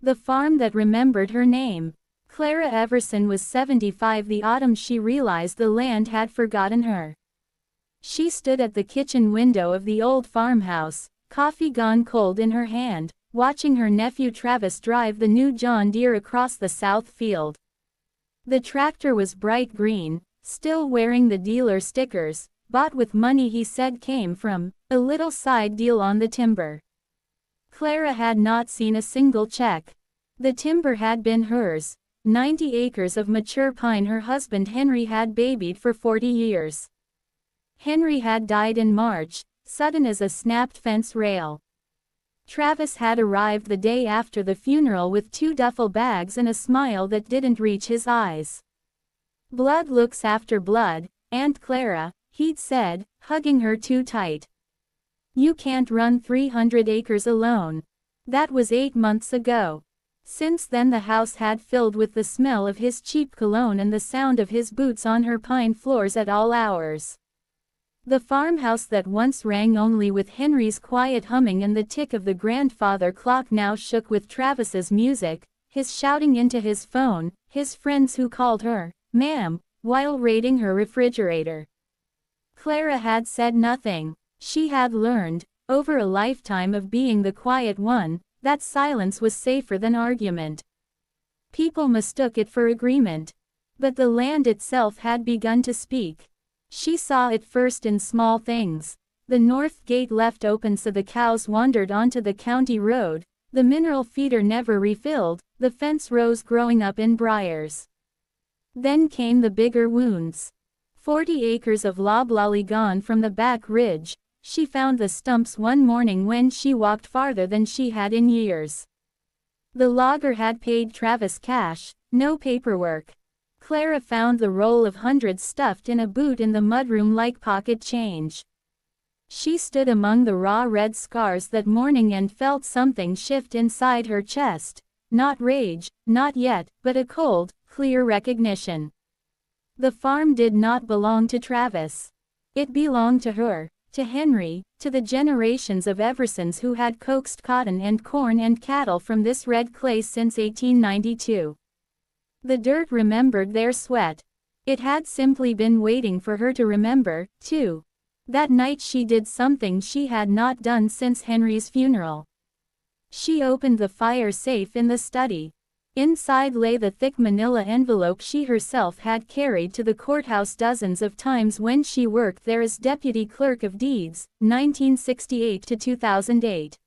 The farm that remembered her name. Clara Everson was 75 the autumn she realized the land had forgotten her. She stood at the kitchen window of the old farmhouse, coffee gone cold in her hand, watching her nephew Travis drive the new John Deere across the south field. The tractor was bright green, still wearing the dealer stickers, bought with money he said came from a little side deal on the timber. Clara had not seen a single check. The timber had been hers, 90 acres of mature pine her husband Henry had babied for 40 years. Henry had died in March, sudden as a snapped fence rail. Travis had arrived the day after the funeral with 2 duffel bags and a smile that didn't reach his eyes. "Blood looks after blood, Aunt Clara," he'd said, hugging her too tight. "You can't run 300 acres alone." That was 8 months ago. Since then the house had filled with the smell of his cheap cologne and the sound of his boots on her pine floors at all hours. The farmhouse that once rang only with Henry's quiet humming and the tick of the grandfather clock now shook with Travis's music, his shouting into his phone, his friends who called her, "Ma'am," while raiding her refrigerator. Clara had said nothing. She had learned, over a lifetime of being the quiet one, that silence was safer than argument. People mistook it for agreement. But the land itself had begun to speak. She saw it first in small things. The north gate left open so the cows wandered onto the county road, the mineral feeder never refilled, the fence rows growing up in briars. Then came the bigger wounds. 40 acres of loblolly gone from the back ridge. She found the stumps one morning when she walked farther than she had in years. The logger had paid Travis cash, no paperwork. Clara found the roll of hundreds stuffed in a boot in the mudroom like pocket change. She stood among the raw red scars that morning and felt something shift inside her chest. Not rage, not yet, but a cold, clear recognition. The farm did not belong to Travis. It belonged to her, to Henry, to the generations of Eversons who had coaxed cotton and corn and cattle from this red clay since 1892. The dirt remembered their sweat. It had simply been waiting for her to remember, too. That night she did something she had not done since Henry's funeral. She opened the fire safe in the study. Inside lay the thick manila envelope she herself had carried to the courthouse dozens of times when she worked there as deputy clerk of deeds, 1968 to 2008.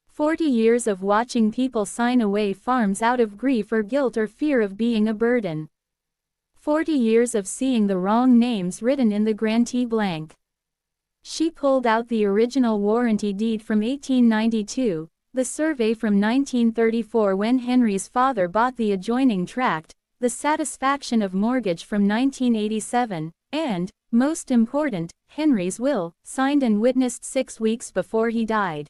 40 years of watching people sign away farms out of grief or guilt or fear of being a burden. 40 years of seeing the wrong names written in the grantee blank. She pulled out the original warranty deed from 1892, the survey from 1934 when Henry's father bought the adjoining tract, the satisfaction of mortgage from 1987, and, most important, Henry's will, signed and witnessed 6 weeks before he died.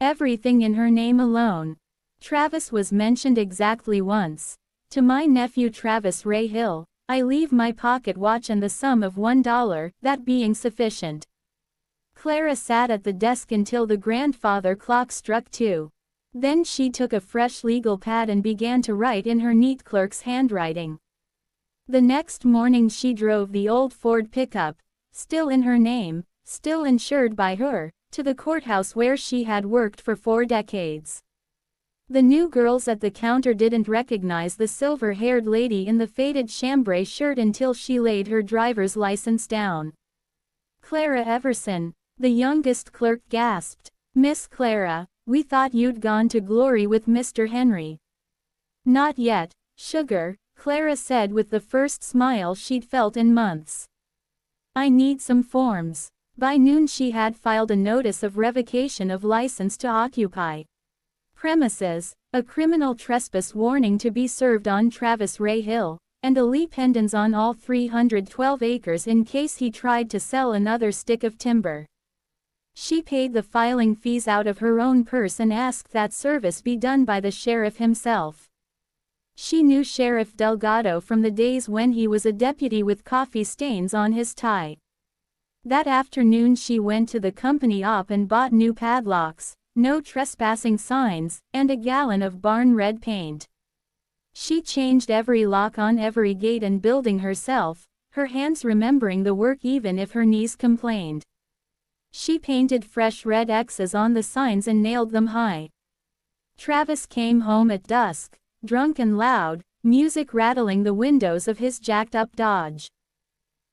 Everything in her name alone. Travis was mentioned exactly once. "To my nephew Travis Ray Hill, I leave my pocket watch and the sum of $1, that being sufficient." Clara sat at the desk until the grandfather clock struck 2. Then she took a fresh legal pad and began to write in her neat clerk's handwriting. The next morning she drove the old Ford pickup, still in her name, still insured by her, to the courthouse where she had worked for 4 decades. The new girls at the counter didn't recognize the silver-haired lady in the faded chambray shirt until she laid her driver's license down. "Clara Everson," the youngest clerk gasped. "Miss Clara, we thought you'd gone to glory with Mr. Henry." "Not yet, sugar," Clara said with the first smile she'd felt in months. "I need some forms." By noon she had filed a notice of revocation of license to occupy premises, a criminal trespass warning to be served on Travis Ray Hill, and a lien pendens on all 312 acres in case he tried to sell another stick of timber. She paid the filing fees out of her own purse and asked that service be done by the sheriff himself. She knew Sheriff Delgado from the days when he was a deputy with coffee stains on his tie. That afternoon she went to the company op and bought new padlocks, no trespassing signs, and a gallon of barn red paint. She changed every lock on every gate and building herself, her hands remembering the work even if her knees complained. She painted fresh red X's on the signs and nailed them high. Travis came home at dusk, drunk and loud, music rattling the windows of his jacked-up Dodge.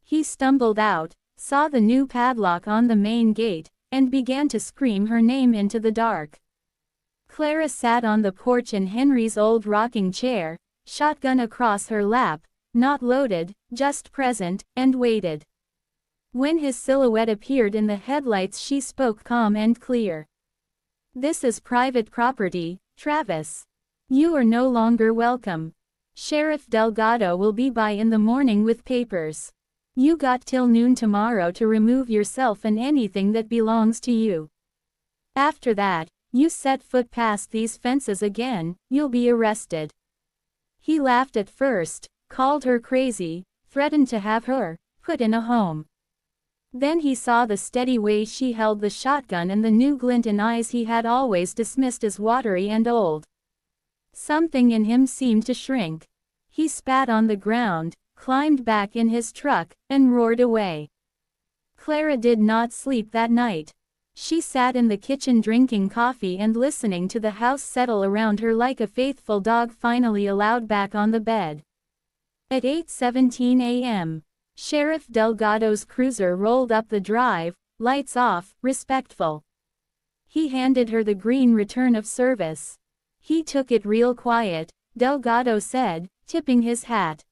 He stumbled out, saw the new padlock on the main gate, and began to scream her name into the dark. Clara sat on the porch in Henry's old rocking chair, shotgun across her lap, not loaded, just present, and waited. When his silhouette appeared in the headlights, she spoke calm and clear. "This is private property, Travis. You are no longer welcome. Sheriff Delgado will be by in the morning with papers. You got till noon tomorrow to remove yourself and anything that belongs to you. After that, you set foot past these fences again, you'll be arrested." He laughed at first, called her crazy, threatened to have her put in a home. Then he saw the steady way she held the shotgun and the new glint in eyes he had always dismissed as watery and old. Something in him seemed to shrink. He spat on the ground, climbed back in his truck, and roared away. Clara did not sleep that night. She sat in the kitchen drinking coffee and listening to the house settle around her like a faithful dog finally allowed back on the bed. At 8:17 a.m., Sheriff Delgado's cruiser rolled up the drive, lights off, respectful. He handed her the green return of service. "He took it real quiet," Delgado said, tipping his hat.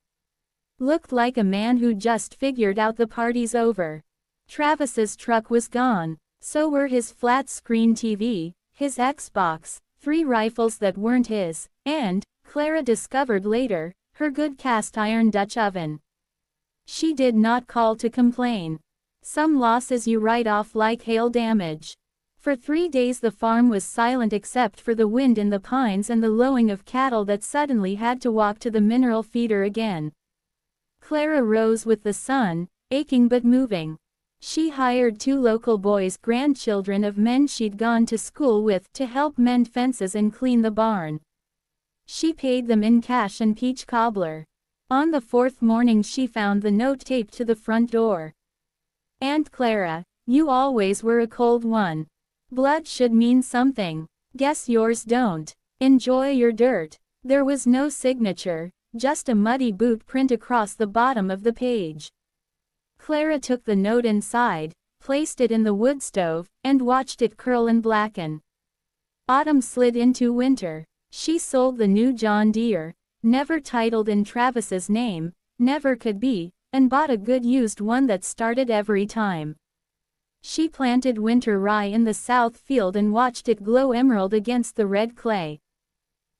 Looked like a man who just figured out the party's over. Travis's truck was gone. So were his flat-screen TV, his Xbox, 3 rifles that weren't his, and, Clara discovered later, her good cast-iron Dutch oven. She did not call to complain. Some losses you write off like hail damage. For 3 days the farm was silent except for the wind in the pines and the lowing of cattle that suddenly had to walk to the mineral feeder again. Clara rose with the sun, aching but moving. She hired 2 local boys, grandchildren of men she'd gone to school with, to help mend fences and clean the barn. She paid them in cash and peach cobbler. On the 4th morning she found the note taped to the front door. "Aunt Clara, you always were a cold one. Blood should mean something. Guess yours don't. Enjoy your dirt." There was no signature, just a muddy boot print across the bottom of the page. Clara took the note inside, placed it in the wood stove, and watched it curl and blacken. Autumn slid into winter. She sold the new John Deere, never titled in Travis's name, never could be, and bought a good used one that started every time. She planted winter rye in the south field and watched it glow emerald against the red clay.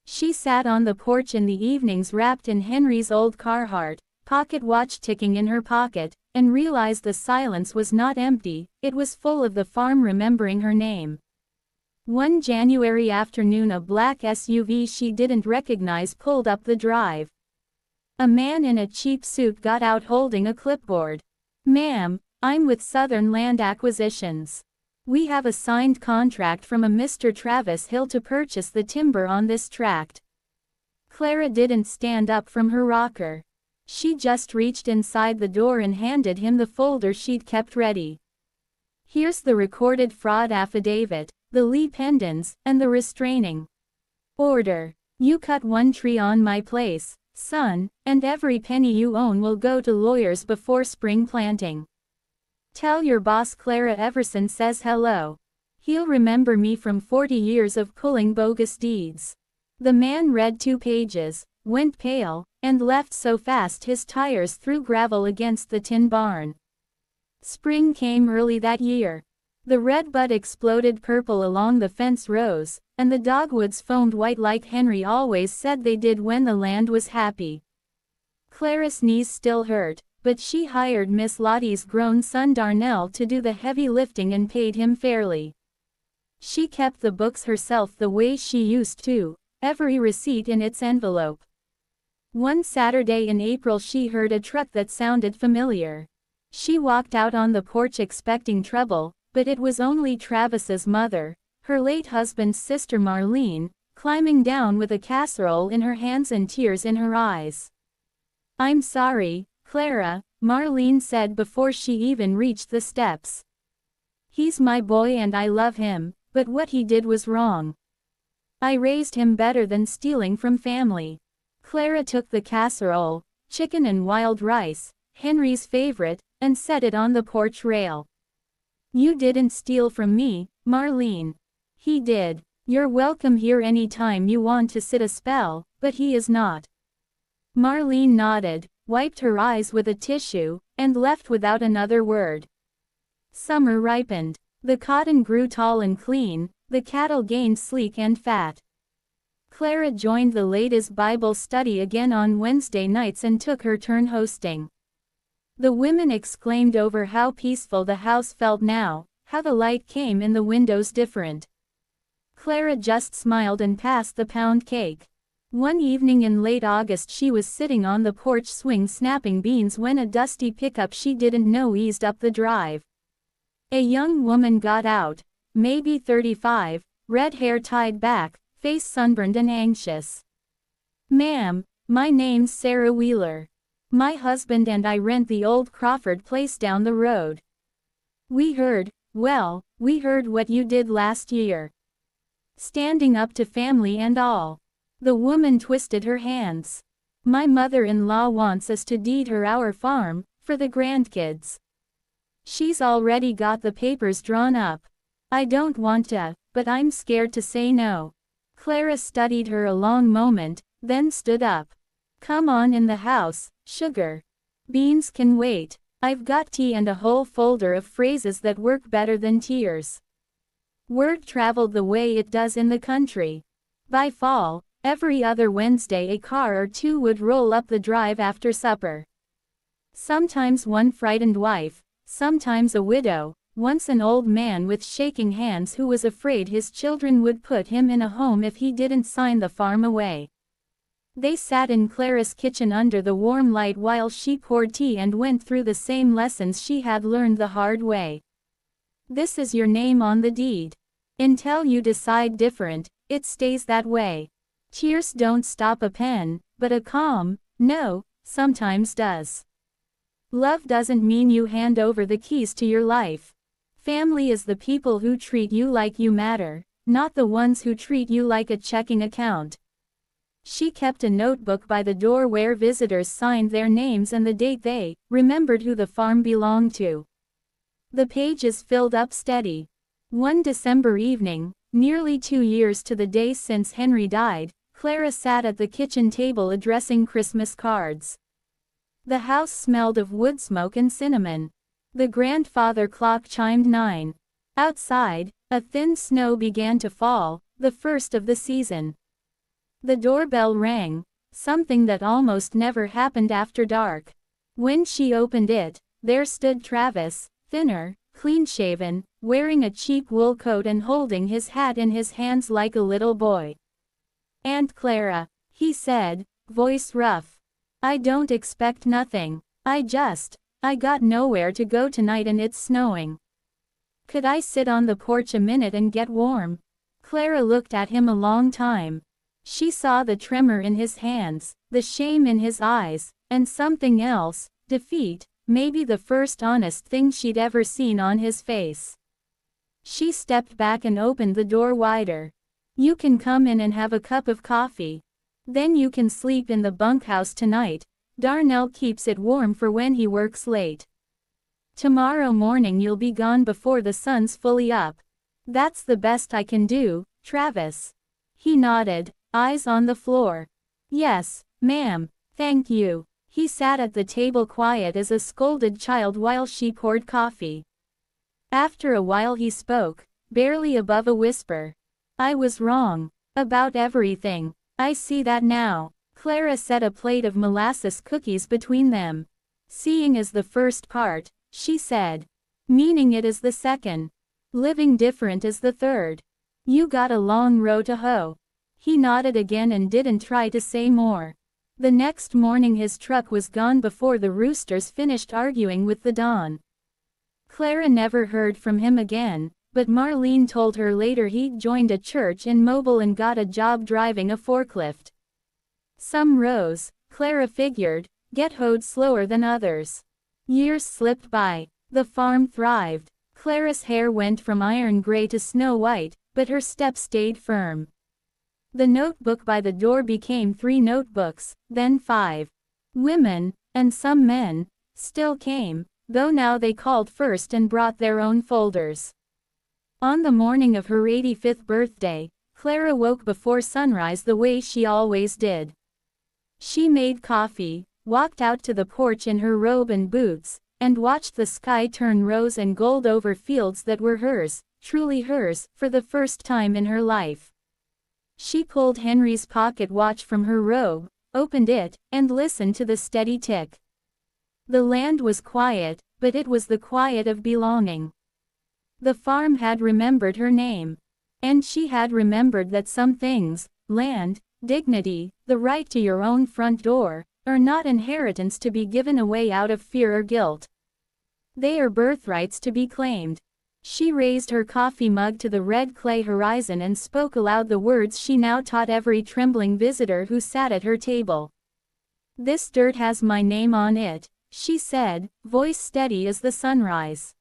She sat on the porch in the evenings wrapped in Henry's old Carhartt, pocket watch ticking in her pocket, and realized the silence was not empty, it was full of the farm remembering her name. One January afternoon a black SUV she didn't recognize pulled up the drive. A man in a cheap suit got out holding a clipboard. "Ma'am, I'm with Southern Land Acquisitions. We have a signed contract from a Mr. Travis Hill to purchase the timber on this tract." Clara didn't stand up from her rocker. She just reached inside the door and handed him the folder she'd kept ready. "Here's the recorded fraud affidavit, the Lee pendants, and the restraining order. You cut one tree on my place, son, and every penny you own will go to lawyers before spring planting. Tell your boss Clara Everson says hello. He'll remember me from 40 years of pulling bogus deeds." The man read 2 pages, went pale, and left so fast his tires threw gravel against the tin barn. Spring came early that year. The redbud exploded purple along the fence rows, and the dogwoods foamed white like Henry always said they did when the land was happy. Clara's knees still hurt, but she hired Miss Lottie's grown son Darnell to do the heavy lifting and paid him fairly. She kept the books herself the way she used to, every receipt in its envelope. One Saturday in April she heard a truck that sounded familiar. She walked out on the porch expecting trouble, but it was only Travis's mother, her late husband's sister Marlene, climbing down with a casserole in her hands and tears in her eyes. "I'm sorry, Clara," Marlene said before she even reached the steps. "He's my boy and I love him, but what he did was wrong. I raised him better than stealing from family." Clara took the casserole, chicken and wild rice, Henry's favorite, and set it on the porch rail. "You didn't steal from me, Marlene. He did. You're welcome here any time you want to sit a spell, but he is not." Marlene nodded, wiped her eyes with a tissue, and left without another word. Summer ripened. The cotton grew tall and clean, the cattle gained sleek and fat. Clara joined the ladies' Bible study again on Wednesday nights and took her turn hosting. The women exclaimed over how peaceful the house felt now, how the light came in the windows different. Clara just smiled and passed the pound cake. One evening in late August she was sitting on the porch swing snapping beans when a dusty pickup she didn't know eased up the drive. A young woman got out, maybe 35, red hair tied back, face sunburned and anxious. "Ma'am, my name's Sarah Wheeler. My husband and I rent the old Crawford place down the road. We heard what you did last year. Standing up to family and all." The woman twisted her hands. "My mother-in-law wants us to deed her our farm, for the grandkids. She's already got the papers drawn up. I don't want to, but I'm scared to say no." Clara studied her a long moment, then stood up. "Come on in the house, sugar. Beans can wait. I've got tea and a whole folder of phrases that work better than tears." Word traveled the way it does in the country. By fall, every other Wednesday a car or two would roll up the drive after supper. Sometimes one frightened wife, sometimes a widow, once an old man with shaking hands who was afraid his children would put him in a home if he didn't sign the farm away. They sat in Clara's kitchen under the warm light while she poured tea and went through the same lessons she had learned the hard way. "This is your name on the deed. Until you decide different, it stays that way. Tears don't stop a pen, but a calm no sometimes does. Love doesn't mean you hand over the keys to your life. Family is the people who treat you like you matter, not the ones who treat you like a checking account." She kept a notebook by the door where visitors signed their names and the date they remembered who the farm belonged to. The pages filled up steady. One December evening, nearly 2 years to the day since Henry died, Clara sat at the kitchen table addressing Christmas cards. The house smelled of wood smoke and cinnamon. The grandfather clock chimed 9. Outside, a thin snow began to fall, the first of the season. The doorbell rang, something that almost never happened after dark. When she opened it, there stood Travis, thinner, clean-shaven, wearing a cheap wool coat and holding his hat in his hands like a little boy. "Aunt Clara," he said, voice rough. "I don't expect nothing. I got nowhere to go tonight and it's snowing. Could I sit on the porch a minute and get warm?" Clara looked at him a long time. She saw the tremor in his hands, the shame in his eyes, and something else, defeat, maybe the first honest thing she'd ever seen on his face. She stepped back and opened the door wider. "You can come in and have a cup of coffee. Then you can sleep in the bunkhouse tonight. Darnell keeps it warm for when he works late. Tomorrow morning you'll be gone before the sun's fully up. That's the best I can do, Travis." He nodded, eyes on the floor. "Yes, ma'am, thank you." He sat at the table quiet as a scolded child while she poured coffee. After a while he spoke, barely above a whisper. "I was wrong. About everything. I see that now." Clara set a plate of molasses cookies between them. "Seeing is the first part," she said. "Meaning it is the second. Living different is the third. You got a long row to hoe." He nodded again and didn't try to say more. The next morning his truck was gone before the roosters finished arguing with the dawn. Clara never heard from him again, but Marlene told her later he'd joined a church in Mobile and got a job driving a forklift. Some rows, Clara figured, get hoed slower than others. Years slipped by. The farm thrived. Clara's hair went from iron gray to snow white, but her step stayed firm. The notebook by the door became 3 notebooks, then 5. Women, and some men, still came, though now they called first and brought their own folders. On the morning of her 85th birthday, Clara woke before sunrise the way she always did. She made coffee, walked out to the porch in her robe and boots, and watched the sky turn rose and gold over fields that were hers, truly hers, for the first time in her life. She pulled Henry's pocket watch from her robe, opened it, and listened to the steady tick. The land was quiet, but it was the quiet of belonging. The farm had remembered her name. And she had remembered that some things, land, dignity, the right to your own front door, are not inheritance to be given away out of fear or guilt. They are birthrights to be claimed. She raised her coffee mug to the red clay horizon and spoke aloud the words she now taught every trembling visitor who sat at her table. "This dirt has my name on it," she said, voice steady as the sunrise.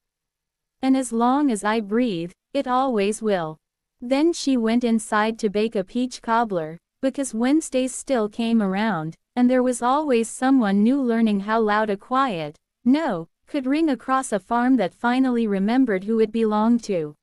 "And as long as I breathe, it always will." Then she went inside to bake a peach cobbler, because Wednesdays still came around, and there was always someone new learning how loud a quiet no could ring across a farm that finally remembered who it belonged to.